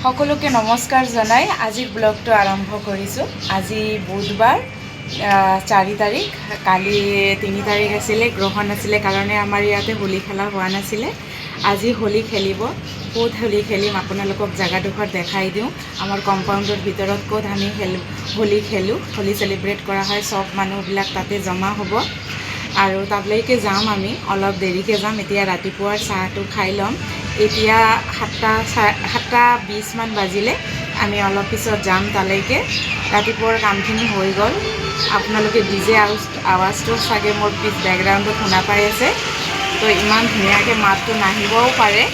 সকলোকে নমস্কাৰ জনাই আজি ব্লগটো আৰম্ভ কৰিছোঁ। আজি বুধবাৰ 4 তাৰিখ, কালি 3 তাৰিখ আছিলে, গ্ৰহণ আছিলে কাৰণে আমাৰ ইয়াতে হোলী খেলা হোৱা নাছিলে। আজি হোলী খেলিব। ক'ত হোলী খেলিম আপোনালোকক জেগাডোখৰ দেখাই দিওঁ। আমাৰ কম্পাউণ্ডৰ ভিতৰত ক'ত আমি হোলী খেলোঁ, হোলী চেলিব্ৰেট কৰা হয়, চব মানুহবিলাক তাতে জমা হ'ব আৰু তালৈকে যাম। আমি অলপ দেৰিকৈ যাম। এতিয়া ৰাতিপুৱাৰ চাহটো খাই ল'ম। এতিয়া 7:20 মান বাজিলে, আমি অলপ পিছত যাম তালৈকে। ৰাতিপুৱাৰ কামখিনি হৈ গ'ল। আপোনালোকে ডিজে আৱাজটো চাগে মোৰ বেকগ্ৰাউণ্ডত শুনা পাই আছে, তো ইমান ধুনীয়াকৈ মাতটো নাহিবও পাৰে।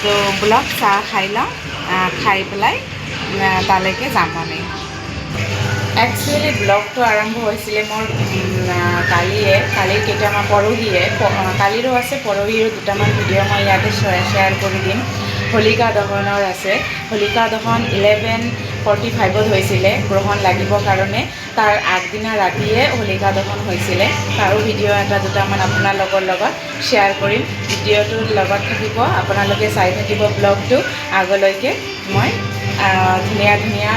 তো ব'লক চাহ খাই লওঁ, খাই পেলাই তালৈকে যাম আমি। একচুৱেলি ব্লগটো আৰম্ভ হৈছিলে মোৰ কালিৰ কেইটামান কালিৰো আছে, পৰহিৰো দুটামান ভিডিঅ' মই ইয়াতে শ্বেয়াৰ কৰি দিম। হোলিকা দহনৰ আছে। হোলিকা দহন 11:45 হৈছিলে গ্ৰহণ লাগিবৰ কাৰণে। তাৰ আগদিনা ৰাতিয়ে হোলিকা দহন হৈছিলে। তাৰো ভিডিঅ' এটা দুটামান আপোনালোকৰ লগত শ্বেয়াৰ কৰিম। ভিডিঅ'টোৰ লগত থাকিব, আপোনালোকে চাই থাকিব ব্লগটো আগলৈকে। মই ধুনীয়া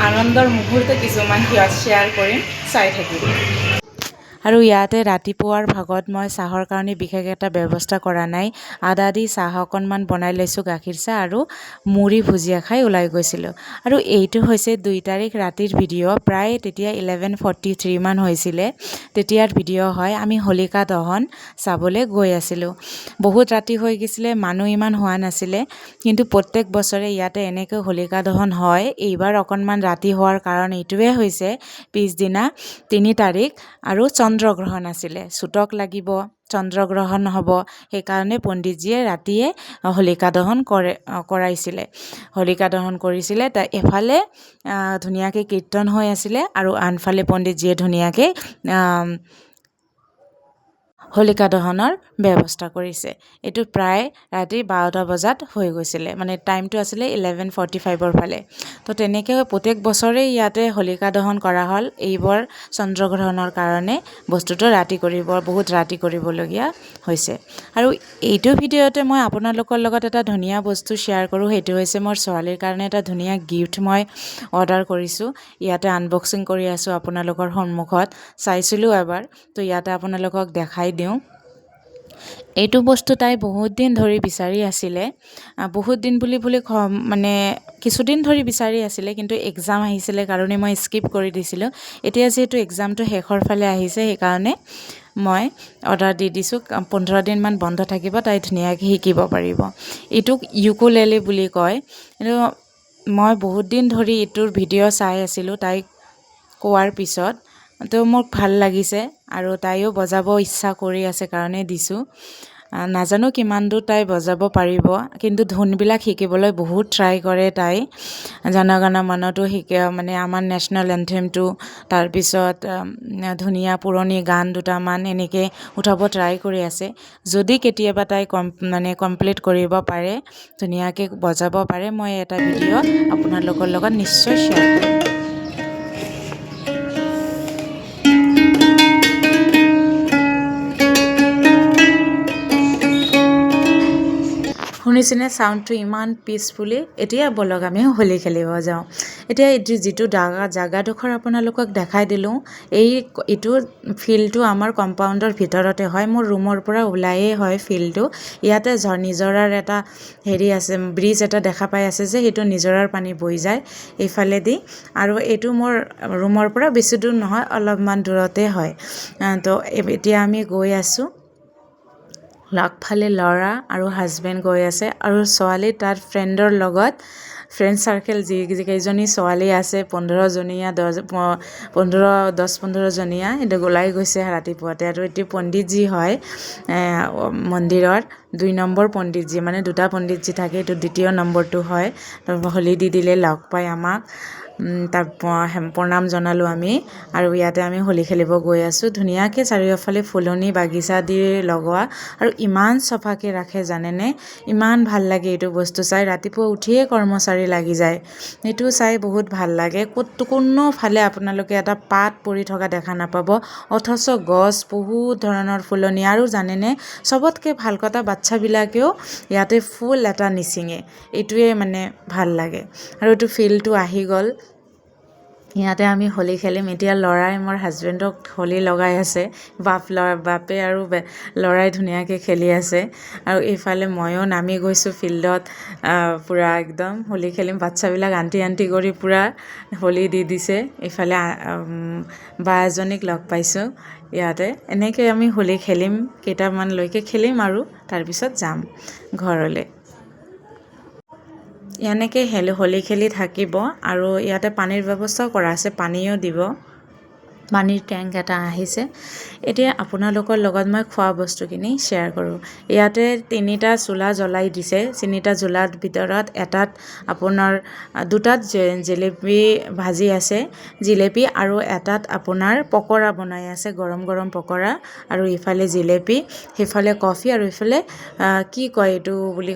আনন্দৰ মুহূৰ্ত কিছুমান শ্বেয়াৰ কৰিম, চাই থাকিব। আৰু ইয়াতে ৰাতিপুৱাৰ ভাগত মই চাহৰ কাৰণে বিশেষ এটা ব্যৱস্থা কৰা নাই। আদা দি চাহ অকণমান বনাই লৈছোঁ, গাখীৰ চাহ আৰু মুড়ি ভুজিয়া খাই ওলাই গৈছিলোঁ। আৰু এইটো হৈছে 2 তাৰিখ ৰাতিৰ ভিডিঅ'। প্ৰায় তেতিয়া 11:43 মান হৈছিলে, তেতিয়াৰ ভিডিঅ' হয়। আমি হোলিকা দহন চাবলৈ গৈ আছিলোঁ। বহুত ৰাতি হৈ গৈছিলে, মানুহ ইমান হোৱা নাছিলে, কিন্তু প্ৰত্যেক বছৰে ইয়াতে এনেকৈ হোলিকা দহন হয়। এইবাৰ অকণমান ৰাতি হোৱাৰ কাৰণ এইটোৱে হৈছে, পিছদিনা 3 তাৰিখ আৰু চন্দ্ৰগ্ৰহণ আছিলে, চুতক লাগিব, চন্দ্ৰগ্ৰহণ হ'ব। সেইকাৰণে পণ্ডিতজীয়ে ৰাতিয়ে হোলিকা দহন কৰাইছিলে, হোলিকা দহন কৰিছিলে। এফালে ধুনীয়াকৈ কীৰ্তন হৈ আছিলে আৰু আনফালে পণ্ডিতজীয়ে ধুনীয়াকৈ হোলিকা দহনৰ ব্যৱস্থা কৰিছে। এইটো প্ৰায় ৰাতি 12টা বজাত হৈ গৈছিলে, মানে টাইমটো আছিলে 11:45 ফালে। তো তেনেকৈ প্ৰত্যেক বছৰেই ইয়াতে হোলিকা দহন কৰা হ'ল। এইবাৰ চন্দ্ৰগ্ৰহণৰ কাৰণে বস্তুটো বহুত ৰাতি কৰিবলগীয়া হৈছে। আৰু এইটো ভিডিঅ'তে মই আপোনালোকৰ লগত এটা ধুনীয়া বস্তু শ্বেয়াৰ কৰোঁ। সেইটো হৈছে মোৰ ছোৱালীৰ কাৰণে এটা ধুনীয়া গিফ্ট মই অৰ্ডাৰ কৰিছোঁ। ইয়াতে আনবক্সিং কৰি আছোঁ আপোনালোকৰ সন্মুখত। চাইছিলোঁ এবাৰ, তো ইয়াতে আপোনালোকক দেখাই দিওঁ। এইটো বস্তু তাই বহুত দিন ধৰি বিচাৰি আছিলে। বহুত দিন মানে কিছুদিন ধৰি বিচাৰি আছিলে, কিন্তু এক্সাম আহিছিলে কাৰণে মই স্কিপ কৰি দিছিলোঁ। এতিয়া যিহেতু এক্সামটো শেষৰ ফালে আহিছে, সেইকাৰণে মই অৰ্ডাৰ দি দিছোঁ। 15 দিনমান বন্ধ থাকিব, তাই ধুনীয়াকৈ শিকিব পাৰিব। এইটোক ইউকুলেলে বুলি কয়। কিন্তু মই বহুত দিন ধৰি এইটোৰ ভিডিঅ' চাই আছিলোঁ তাইক কোৱাৰ পিছত, তো মোক ভাল লাগিছে আৰু তাইও বজাব ইচ্ছা কৰি আছে কাৰণে দিছোঁ। নাজানো কিমান দূৰ তাই বজাব পাৰিব, কিন্তু ধুনবিলাক শিকিবলৈ বহুত ট্ৰাই কৰে তাই। জন গণ মনতো শিকে, মানে আমাৰ নেশ্যনেল এন্থেমটো, তাৰপিছত ধুনীয়া পুৰণি গান দুটামান এনেকৈ উঠাব ট্ৰাই কৰি আছে। যদি কেতিয়াবা তাই কমপ্লিট কৰিব পাৰে, ধুনীয়াকৈ বজাব পাৰে, মই এটা ভিডিঅ' আপোনালোকৰ লগত নিশ্চয় শ্বেয়াৰ কৰিম। শুনিছেনে চাউণ্ডটো ইমান পিচফুলি? এতিয়া ব'লক আমি হোলী খেলিব যাওঁ। এতিয়া যিটো জাগাডোখৰ আপোনালোকক দেখাই দিলোঁ, এইটো ফিল্ডটো আমাৰ কম্পাউণ্ডৰ ভিতৰতে হয়। মোৰ ৰুমৰ পৰা ওলায়েই হয় ফিল্ডটো। ইয়াতে নিজৰাৰ এটা আছে, ব্ৰিজ এটা দেখা পাই আছে যে, সেইটো নিজৰাৰ পানী বৈ যায় এইফালেদি। আৰু এইটো মোৰ ৰুমৰ পৰা বেছি দূৰ নহয়, অলপমান দূৰতে হয়। তো এতিয়া আমি গৈ আছোঁ। আগফালে ল'ৰা আৰু হাজবেণ্ড গৈ আছে, আৰু ছোৱালী তাৰ ফ্ৰেণ্ড চাৰ্কেল যিকেইজনী ছোৱালী আছে, 10-15জনীয়া, সেইটো ওলাই গৈছে ৰাতিপুৱাতে। আৰু এইটো পণ্ডিতজী হয় মন্দিৰৰ 2 নম্বৰ পণ্ডিতজী, মানে 2টা পণ্ডিতজী থাকে, এইটো 2য় নম্বৰটো হয়। হোলী দি দিলে লগ পাই আমাক, তাক প্ৰণাম জনালোঁ আমি। আৰু ইয়াতে আমি হোলী খেলিব গৈ আছোঁ। ধুনীয়াকৈ চাৰিওফালে ফুলনি বাগিচা দি লগোৱা, আৰু ইমান চফাকৈ ৰাখে জানেনে, ইমান ভাল লাগে এইটো বস্তু চাই। ৰাতিপুৱা উঠিয়ে কৰ্মচাৰী লাগি যায়, এইটো চাই বহুত ভাল লাগে। কোনোফালে আপোনালোকে এটা পাত পৰি থকা দেখা নাপাব, অথচ গছ বহুত ধৰণৰ ফুলনি। আৰু জানেনে, চবতকৈ ভাল কথা, বাচ্চাবিলাকেও ইয়াতে ফুল এটা নিচিঙে এইটোৱে মানে ভাল লাগে আৰু এইটো ফিলটো আহি গ'ল ইয়াতে আমি হোলী খেলিম এতিয়া ল'ৰাই মোৰ হাজবেণ্ডক হোলী লগাই আছে বাপে আৰু ল'ৰাই ধুনীয়াকৈ খেলি আছে আৰু এইফালে ময়ো নামি গৈছোঁ ফিল্ডত পূৰা একদম হোলী খেলিম বাচ্চাবিলাক আণ্টি কৰি পূৰা হোলী দি দিছে এইফালে বা এজনীক লগ পাইছোঁ ইয়াতে এনেকৈ আমি হোলী খেলিম কেইটামানলৈকে খেলিম আৰু তাৰপিছত যাম ঘৰলৈ এনেকৈ হোলী খেলি থাকিব আৰু ইয়াতে পানীৰ ব্যৱস্থাও কৰা আছে পানীও দিব পানীৰ টেংক এটা আহিছে এতিয়া আপোনালোকৰ লগত মই খোৱা বস্তুখিনি শ্বেয়াৰ কৰোঁ ইয়াতে 3টা চুলা জ্বলাই দিছে 3টা চুলাৰ ভিতৰত এটাত আপোনাৰ 2টাত জেলেপি ভাজি আছে জিলেপি আৰু এটাত আপোনাৰ পকৰা বনাই আছে গৰম পকৰা আৰু ইফালে জিলেপি সেইফালে কফি আৰু ইফালে কি কয় এইটো বুলি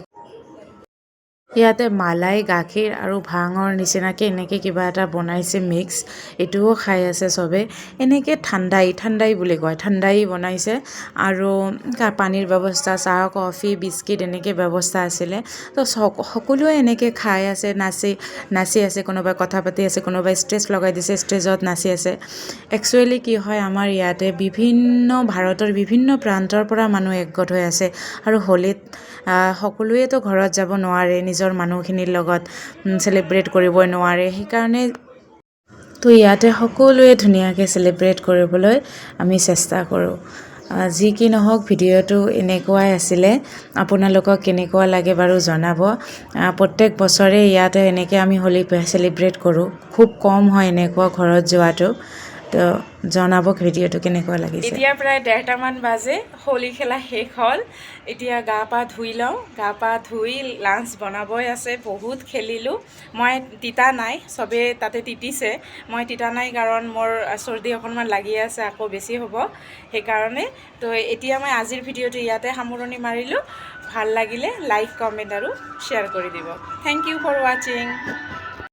ইয়াতে মালাই গাখীৰ আৰু ভাঙৰ নিচিনাকৈ এনেকৈ কিবা এটা বনাইছে মিক্স এইটোও খাই আছে চবে এনেকৈ ঠাণ্ডাই বুলি কয় ঠাণ্ডাই বনাইছে আৰু পানীৰ ব্যৱস্থা চাহ কফি বিস্কিট এনেকৈ ব্যৱস্থা আছিলে তো সকলোৱে এনেকৈ খাই আছে নাচি আছে কোনোবাই কথা পাতি আছে কোনোবাই ষ্টেজ লগাই দিছে ষ্টেজত নাচি আছে একচুৱেলি কি হয় আমাৰ ইয়াতে ভাৰতৰ বিভিন্ন প্ৰান্তৰ পৰা মানুহ একগোট হৈ আছে আৰু হোলীত সকলোৱেতো ঘৰত যাব নোৱাৰে নিজৰ মানুহখিনিৰ লগত চেলিব্ৰেট কৰিবই নোৱাৰে সেইকাৰণে তো ইয়াতে সকলোৱে ধুনীয়াকৈ চেলিব্ৰেট কৰিবলৈ আমি চেষ্টা কৰোঁ যি কি নহওক ভিডিঅ'টো এনেকুৱাই আছিলে আপোনালোকক কেনেকুৱা লাগে বাৰু জনাব প্ৰত্যেক বছৰে ইয়াতে এনেকৈ আমি হোলী চেলিব্ৰেট কৰোঁ খুব কম হয় এনেকুৱা ঘৰত যোৱাটো তো জনাব ভিডিঅ'টো কেনেকুৱা লাগিছে এতিয়া প্ৰায় 1:30মান বাজে হোলী খেলা শেষ হ'ল এতিয়া গা পা ধুই লওঁ গা পা ধুই লাঞ্চ বনাবই আছে বহুত খেলিলোঁ মই তিতা নাই চবেই তাতে তিতিছে মই তিতা নাই কাৰণ মোৰ চৰ্দি অকণমান লাগি আছে আকৌ বেছি হ'ব সেইকাৰণে তো এতিয়া মই আজিৰ ভিডিঅ'টো ইয়াতে সামৰণি মাৰিলোঁ ভাল লাগিলে লাইক কমেণ্ট আৰু শ্বেয়াৰ কৰি দিব থেংক ইউ ফৰ ৱাচিং